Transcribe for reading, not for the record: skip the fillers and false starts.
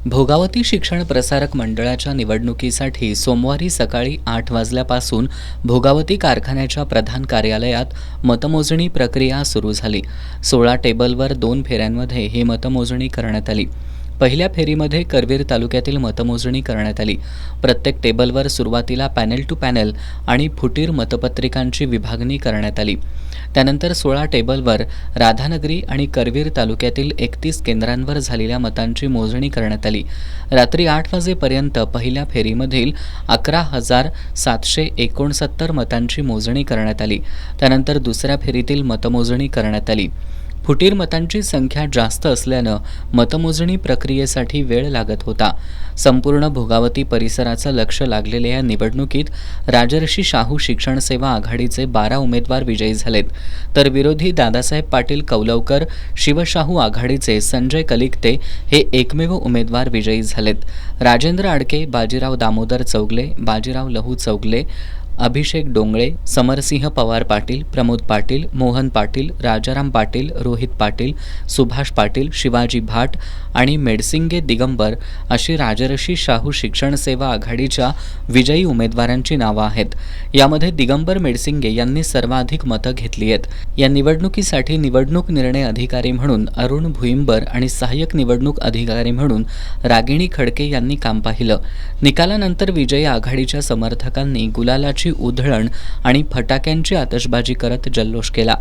भोगावती शिक्षण प्रसारक मंडळाच्या निवडणुकीसाठी सोमवारी सकाळी 8 वाजल्यापासून भोगावती कारखान्याच्या प्रधान कार्यालयात मतमोजणी प्रक्रिया सुरू झाली। 16 टेबलवर 2 फेऱ्यांमध्ये ही मतमोजणी करण्यात आली। पहिल्या फेरीमध्ये करवीर तालुक्यातील मतमोजणी करण्यात आली। प्रत्येक टेबलवर सुरुवातीला पॅनेल टू पॅनेल आणि फुटीर मतपत्रिकांची विभागणी करण्यात आली। त्यानंतर 16 टेबलवर राधानगरी आणि करवीर तालुक्यातील 31 केंद्रांवर झालेल्या मतांची मोजणी करण्यात आली। रात्री 8 वाजेपर्यंत पहिल्या फेरीमधील 11,769 मतांची मोजणी करण्यात आली। त्यानंतर दुसऱ्या फेरीतील मतमोजणी करण्यात आली। फुटीर मतांची संख्या जास्त असल्यानं मतमोजणी प्रक्रियेसाठी वेळ लागत होता। संपूर्ण भोगावती परिसराचं लक्ष लागलेल्या या निवडणुकीत राजर्षी शाहू शिक्षण सेवा आघाडीचे 12 उमेदवार विजयी झालेत, तर विरोधी दादासाहेब पाटील कौलवकर शिवशाहू आघाडीचे संजय कलिकते हे एकमेव उमेदवार विजयी झालेत। राजेंद्र आडके, बाजीराव दामोदर चौगले, बाजीराव लहू चौगले, अभिषेक डोंगळे, समरसिंह पवार पाटील, प्रमोद पाटील, मोहन पाटील, राजाराम पाटील, रोहित पाटील, सुभाष पाटील, शिवाजी भाट आणि मेडसिंगे दिगंबर अशी राजर्षी शाहू शिक्षण सेवा आघाडीच्या विजयी उमेदवारांची नावं आहेत। यामध्ये दिगंबर मेडसिंगे यांनी सर्वाधिक मतं घेतली आहेत। या निवडणुकीसाठी निवडणूक निर्णय अधिकारी म्हणून अरुण भुईंबर आणि सहाय्यक निवडणूक अधिकारी म्हणून रागिणी खडके यांनी काम पाहिलं। निकालानंतर विजयी आघाडीच्या समर्थकांनी गुलालाची उधळण आणि फटाक्यांची आतषबाजी करत जल्लोष केला।